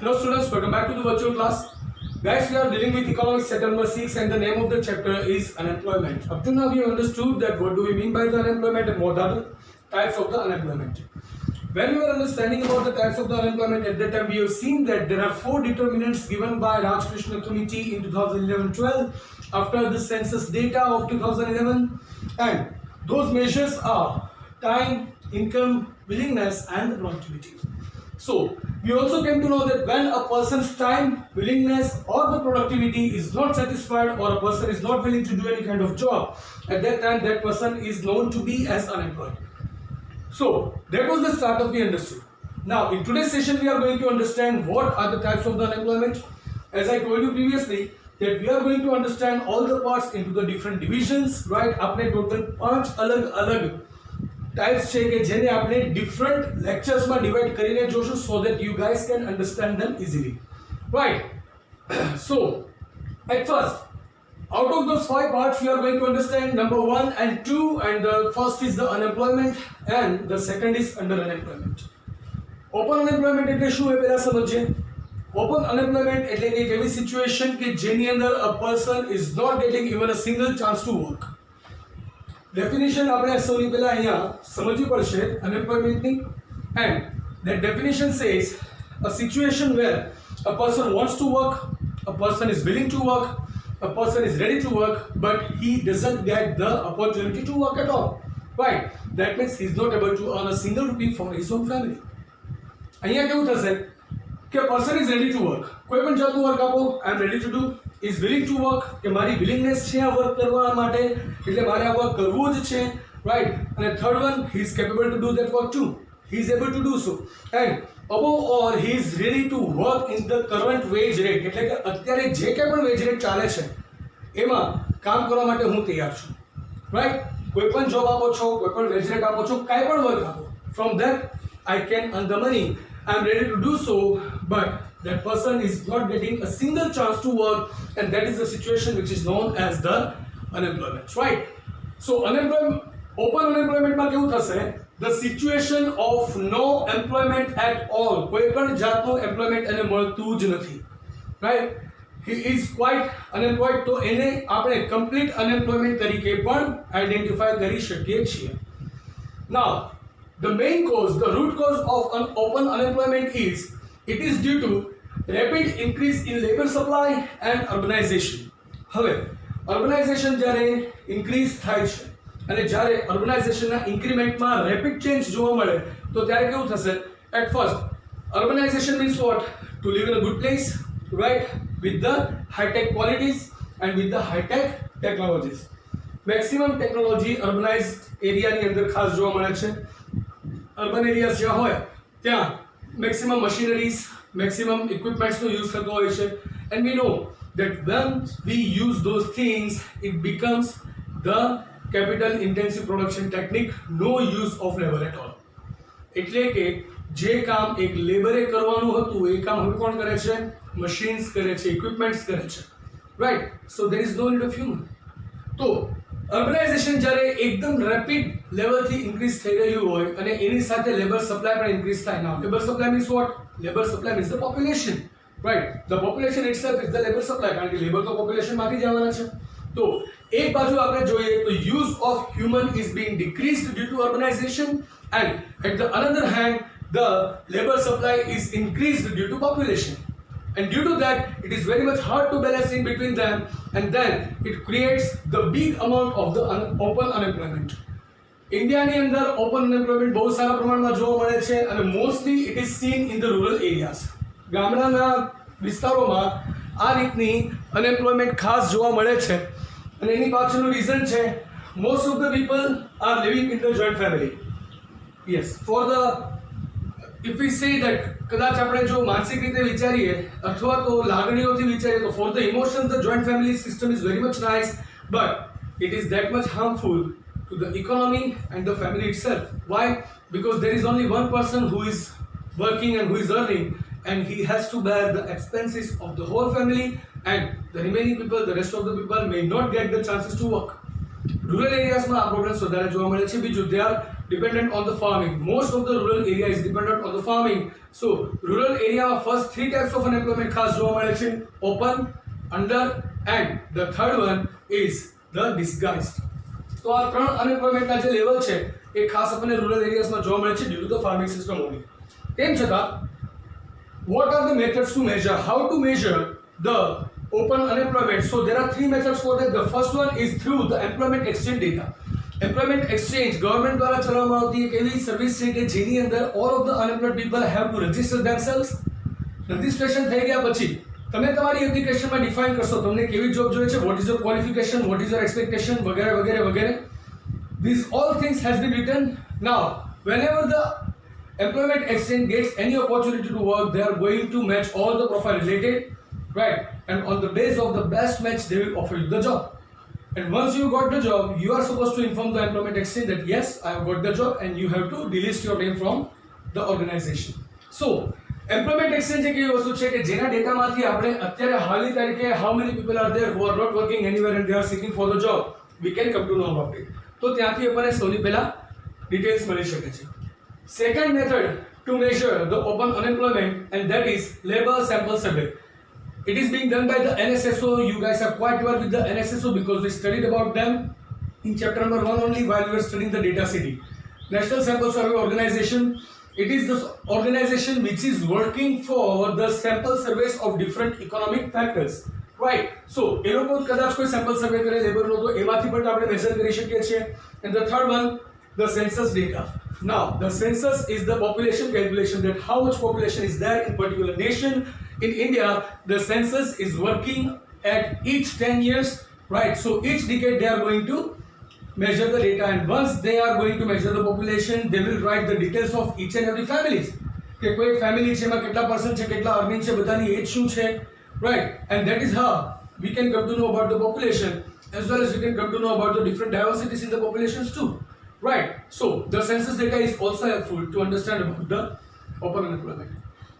Hello students, welcome back to the virtual class. Guys, we are dealing with economics chapter number 6 and the name of the chapter is unemployment. Up to now we understood that what do we mean by the unemployment and what are the types of the unemployment. When we were understanding about the types of the unemployment, at that time we have seen that there are 4 determinants given by Rajkrishna Committee in 2011-12 after the census data of 2011, and those measures are time, income, willingness and the productivity. So we also came to know that when a person's time, willingness or the productivity is not satisfied or a person is not willing to do any kind of job, at that time that person is known to be as unemployed. So that was the start of the understood. Now in today's session we are going to understand what are the types of the unemployment. As I told you previously that we are going to understand all the parts into the different divisions, right? आपने total 5 अलग-अलग types છે કે જેને આપણે different lectures માં divide કરીને જોશું so that you guys can understand them easily, right? So at first, out of those 5 parts we are going to understand number 1 and 2, and the first is the unemployment and the second is under unemployment. Open unemployment એટલે શું એ પહેલા સમજીએ. Open unemployment એટલે એક એવી situation કે જેની અંદર a person is not getting even a single chance to work. Definition આપણે સૌથી પહેલા અહીંયા સમજવી પડશે unemployment ની, and that definition says a situation where a person wants to work, a person is willing to work, a person is ready to work, but he doesn't get the opportunity to work at all, right? That means he is not able to earn a single rupee for his own family. અહીંયા કેવું થશે કે person is ready to work, કોઈ પણ જાતનું work આપો, I am ready to do, is willing to work, કે મારી willingness છે આ વર્ક કરવા માટે એટલે મારે આ વર્ક કરવું જ છે, right? અને third one, he is capable to do that work too, he is able to do so, and above all he is ready to work in the current wage rate, એટલે કે અત્યારે જે કંઈ પણ wage rate ચાલે છે એમાં કામ કરવા માટે હું તૈયાર છું, right? કોઈ પણ job આપો છો, કોઈ પણ wage rate આપો છો, કાંઈ પણ work આપો, from that I can earn the money, I am ready to do so, but that person is not getting a single chance to work, and that is the situation which is known as the unemployment, right? So unemployment, open unemployment માં કેવું થશે? The situation of no employment at all, કોઈ પણ જાતનું employment એને મળતું જ નથી, right? He is quite unemployed, તો એને આપણે complete unemployment તરીકે પણ identify કરી શકીએ છીએ. Now the main cause, the root cause of an open unemployment is it is due to rapid increase in labor supply and urbanization. હવે urbanization જ્યારે increase થાય છે અને જ્યારે urbanization ના increment માં rapid change જોવા મળે તો ત્યારે કેવું થશે? At first urbanization means what? To live in a good place, right? With the high tech qualities and with the high tech technologies. Maximum technology urbanized area ની અંદર ખાસ જોવા મળે છે. Urban areas જ્યાં હોય ત્યાં maximum machineries, maximum equipments નો use થતો હોય છે, and we know that when we use those things it becomes the capital intensive production technique, no use of labor at all. એટલે કે જે કામ એક લેબરે કરવાનું હતું એ કામ હવે કોણ કરે છે? machines કરે છે, equipments કરે છે, right? So there is no need of human. તો urbanization જ્યારે એકદમ રેપિડ લેવલથી ઇન્ક્રીઝ થઈ રહ્યું હોય અને એની સાથે લેબર સપ્લાય પણ ઇન્ક્રીઝ થાય. Now labor supply means what? Labor supply means the population, right? The population itself is the labor supply, કારણ કે લેબર તો population માંથી જ આવવાના છે. તો એક બાજુ આપણે જોઈએ તો use of human is being decreased due to urbanization, and at the another hand the labor supply is increased due to population, and due to that it is very much hard to balance in between them, and then it creates the big amount of the open unemployment. India ની અંદર open unemployment બહુ સારા પ્રમાણમાં જોવા મળે છે અને mostly it is seen in the rural areas. ગામડાના વિસ્તારોમાં આ રીતની unemployment ખાસ જોવા મળે છે અને એની પાછળનું રીઝન છે most of the people are living in the joint family. Yes, for the if we say that કદાચ આપણે જો માનસિક રીતે વિચારીએ અથવા તો લાગણીઓથી વિચારીએ તો for the emotions the joint family system is very much nice, but it is that much harmful to the economy and the family itself. Why? Because there is only one person who is working and who is earning, and he has to bear the expenses of the whole family, and the remaining people, the rest of the people may not get the chances to work, rural એરિયાઝમાં આ problems વધારે જોવા મળે છે. બીજું, they are dependent on the farming. Most of the rural area is dependent on the farming. So rural એરિયામાં first 3 types of unemployment ખાસ જોવા મળે છે: open, under and the third one is the disguised. તો આ 3 અનએમ્પ્લોયમેન્ટના જે level છે એ ખાસ આપણને રૂરલ એરિયાઝમાં જોવા મળે છે due to the farming system only. તેમ છતાં what are the methods to measure? How to measure the open unemployment? So there are 3 methods for that. The first one is through the employment exchange data. Employment exchange government દ્વારા ચલાવવામાં આવતી એક એવી service છે કે જેની અંદર all of the unemployed people have to register themselves. Registration થઈ ગયા પછી તમે તમારી એપ્લિકેશનમાં ડિફાઇન કરશો તમને કેવી જોબ જોઈએ છે, what is your qualification, what is your expectation, વગેરે વગેરે વગેરે. These all things has been written. Now whenever the employment exchange gets any opportunity to work, they are going to match all the profile related, right? And on the base of the best match, they will offer you the job. And once you got the job, you are supposed to inform the employment exchange that yes, I have got the job, and you have to delist your name from the organization. So employment exchange એક એવી વસ્તુ છે કે જેના ડેટામાંથી આપણે અત્યારે હાલની તારીખે how many people are there who are not working anywhere and they are seeking for the job, we can come to know about it. તો ત્યાંથી આપણને સૌથી પહેલા ડિટેલ્સ મળી શકે છે. Second method to measure the open unemployment, and that is labor sample survey. It is being done by the NSSO. You guys are quite well with the NSSO because we studied about them in chapter number 1 only while we were studying the data city. National Sample Survey Organization. It is the organization which is working for the sample surveys of different economic factors. Right. So, એ લોકો કદાચ કોઈ sample survey કરે લેબરનો તો એમાંથી પણ આપણે measure કરી શકીએ છીએ. And the third one, the census data. Now, the census is the population calculation, that how much population is there in particular nation. In India, the census is working at each 10 years, right? So each decade they are going to measure the data, and once they are going to measure the population, they will write the details of each and every families. કે કોઈ family છે એમાં કેટલા percent છે, કેટલા earning છે, બધાની age શું છે, right? And that is how we can come to know about the population, as well as we can come to know about the different diversities in the populations too. Right. So the census data is also helpful to understand about the open unemployment.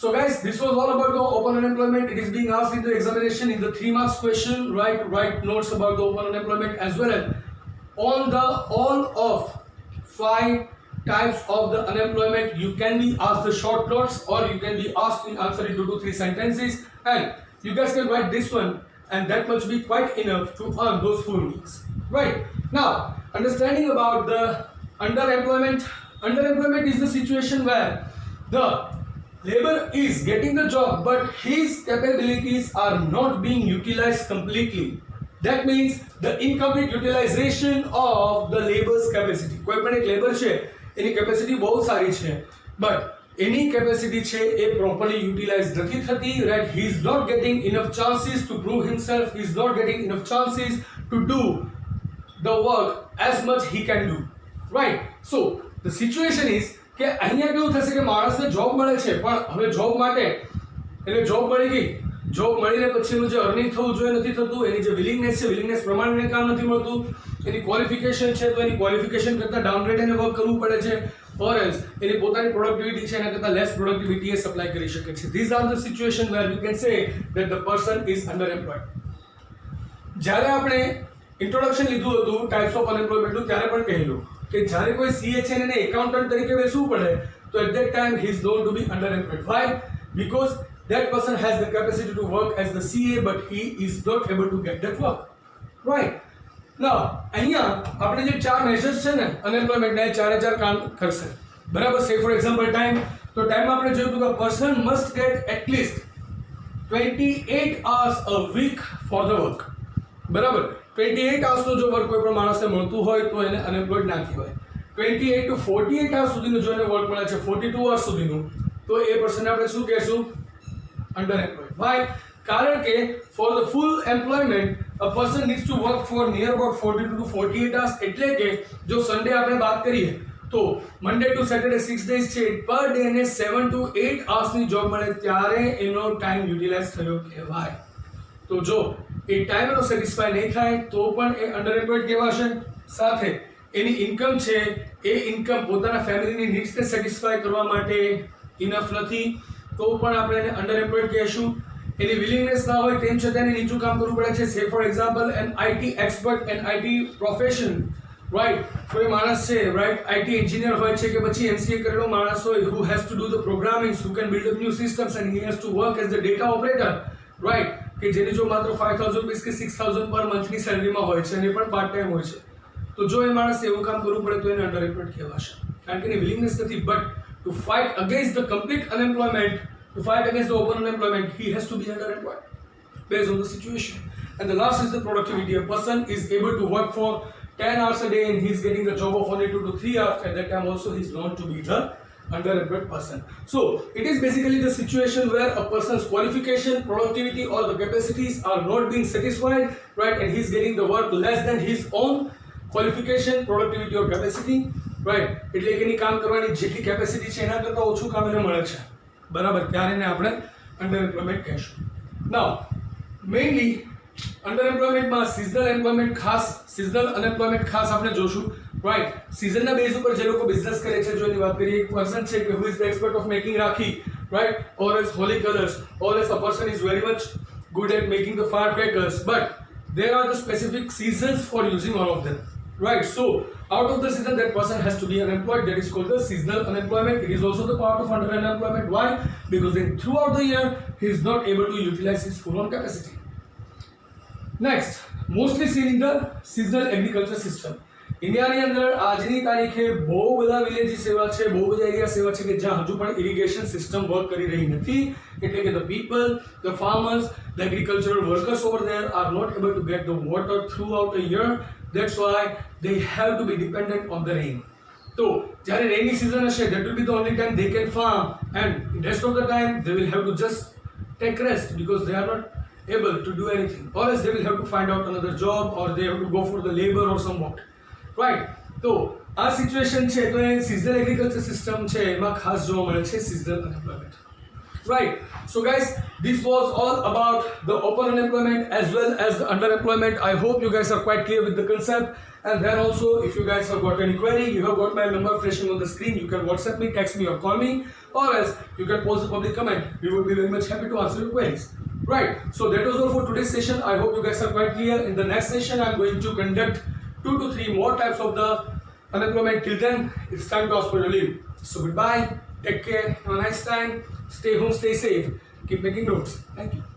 So guys, this was all about the open unemployment. It is being asked in the examination in the 3 marks question. Write notes about the open unemployment, as well as on the all of 5 types of the unemployment. You can be asked the short notes, or you can be asked in answering 2 to 3 sentences, and you guys can write this one, and that must be quite enough to earn those full marks. Right. Now, understanding about the underemployment. Underemployment is the situation where the labor is getting the job but his capabilities are not being utilized completely. That means the incomplete utilization of the labor's capacity. કોઈ પણ એક labour છે એની capacity બહુ સારી છે but any capacity છે એ properly utilized નથી થતી, right? He is not getting enough chances to prove himself. He is not getting enough chances to do the work as much he can do, right? So the situation is કે અહીંયા કેવું થશે કે માણસને job મળે છે પણ હવે જોબ માટે એટલે જોબ મળી ગઈ, જોબ મળીને પછી એનું જે અર્નિંગ થવું જોઈએ નથી થતું, એની જે વિલિંગનેસ છે વિલિંગનેસ પ્રમાણે કામ નથી મળતું, એની ક્વોલિફિકેશન છે તો એની ક્વોલિફિકેશન કરતાં ડાઉનગ્રેડ એને વર્ક કરવું પડે છે, or else એની પોતાની પ્રોડક્ટિવિટી છે એના કરતાં લેસ પ્રોડક્ટિવિટી એ સપ્લાય કરી શકે છે. These are the situation where we can say that the person is underemployed. જ્યારે આપણે ઇન્ટ્રોડક્શન લીધું હતું ટાઈપ્સ ઓફ અનએમ્પ્લોયમેન્ટનું ત્યારે પણ કહેલું કે જ્યારે કોઈ સીએ છે એને એકાઉન્ટન્ટ તરીકે બેસવું પડે તો at that time he is known to be underemployed. Why? Because that person has the capacity to work as the CA but he is not able to get that work, right? Now અહીંયા આપણે જે 4 measures છે ને અનએમ્પ્લોયમેન્ટના એ 4 કામ કરશે, બરાબર? સે for example time, તો ટાઈમમાં આપણે જોયું કે person must get at least 28 hours a week for the work, બરાબર? 28 hours જો વર્ક કોઈ પણ માણસને મળતું હોય તો એને અનએમ્પ્લોયડ ના કહેવાય. 28 to 48 hours સુધીનું જો એને વર્ક મળે છે, 42 hours સુધીનું, તો એ પર્સનને આપણે શું કહેશું? Underemployed. Why? કારણ કે for the full employment a person needs to work for near about 42 to 48 hours. એટલે કે જો સન્ડે આપણે વાત કરીએ તો મંડે ટુ સેટરડે 6 days છે, પર ડે ને 7 to 8 hours ની જોબ મળે ત્યારે એનો ટાઈમ યુટિલાઇઝ થયો કહેવાય. તો જો એ ટાઈમ એનો સેટિસ્ફાય નહીં થાય તો પણ એ અંડરએમ્પ્લોયડ કહેવાશે. સાથે એની ઇન્કમ છે એ ઇન્કમ પોતાના ફેમિલીની નીડ્સને સેટિસ્ફાય કરવા માટે ઇનફ નથી તો પણ આપણે એને અંડરએમ્પ્લોયડ કહેશું. એની વિલિંગનેસ ના હોય તેમ છતાં એને નીચું કામ કરવું પડે છે. Say for example an IT expert, an IT profession right કોઈ માણસ છે રાઈટ આઈટી એન્જિનિયર હોય છે કે પછી એમસીએ કરેલો માણસ હોય who has to do the programming, who can build up new systems and he has to work as the data operator, right, કે જેની જો માત્ર 5000 રૂપિયા કે 6000 પર મંથની સેલરીમાં હોય છે અને એ પણ પાર્ટ ટાઈમ હોય છે, તો જો એ માણસ એવું કામ કરવું પડે તો એને અંડર એમ્પ્લોયડ કહેવાશે, કારણ કે એની વિલિંગનેસ નથી. But to fight against the complete unemployment, to fight against the open unemployment, he has to be underemployed based on the situation. And the last is the productivity. A person is able to work for 10 hours a day and he's getting the job of only 2 to 3 hours. At that time also he's known to be the underemployed person. So it is basically the situation where a person's qualification, productivity or the capacities are not being satisfied, right, and he's getting the work less than his own qualification, productivity or capacity, right. એટલે કે એની કામ કરવાની જેટલી capacity છે એના કરતાં ઓછું કામ એને મળે છે, બરાબર, ત્યારે એને આપણે અંડર એમ્પ્લોયમેન્ટ કહીશું. નાઉ મેઇનલી અંડર એમ્પ્લોયમેન્ટમાં સિઝનલ એમ્પ્લોયમેન્ટ ખાસ, સિઝનલ અનએમ્પ્લોયમેન્ટ ખાસ આપણે જોશું, રાઈટ. સિઝનના બેઝ ઉપર જે લોકો બિઝનેસ કરે છે, જો એની વાત કરીએ, એક પર્સન છે કે who is the expert of making rakhi, right, or as Holi colours, or as a person is very much good at making the fire crackers, but there are the specific seasons for using all of them, right. So out of the season that person has to be unemployed, that is called the seasonal unemployment. It is also the part of under unemployment. Why? Because then throughout the year he is not able to utilize his full on capacity. Next, mostly seen in the seasonal agriculture system. ઇન્ડિયાની અંદર આજની તારીખે બહુ બધા villages એવા છે, બહુ બધા એરિયાસ એવા છે કે જ્યાં હજુ પણ ઇરિગેશન સિસ્ટમ વર્ક કરી રહી નથી, એટલે કે the people, the farmers, the agricultural workers over there are not able to get the water throughout the year. That's why they have to be dependent on the rain. So જ્યારે rainy season હશે, that will be the only time they can farm, and rest of the time they will have to just take rest because they are not able to do anything, or else they will have to find out another job, or they have to go for the labor or somewhat, right. તો આ situation છે, તો એ seasonal agriculture system છે એમાં ખાસ જોવા મળે છે seasonal unemployment, right. So guys, this was all about the open unemployment as well as the underemployment. I hope you guys are quite clear with the concept. And then also, if you guys have got any query, you have got my number flashing on the screen. You can WhatsApp me, text me, or call me, or else you can post a public comment. We would be very much happy to answer your queries. Right. So that was all for today's session. I hope you guys are quite clear. In the next session, I'm going to conduct 2 to 3 more types of the unemployment. Till then, it's time to ask for your leave. So goodbye. Take care. Have a nice time. Stay home. Stay safe. Keep making notes. Thank you.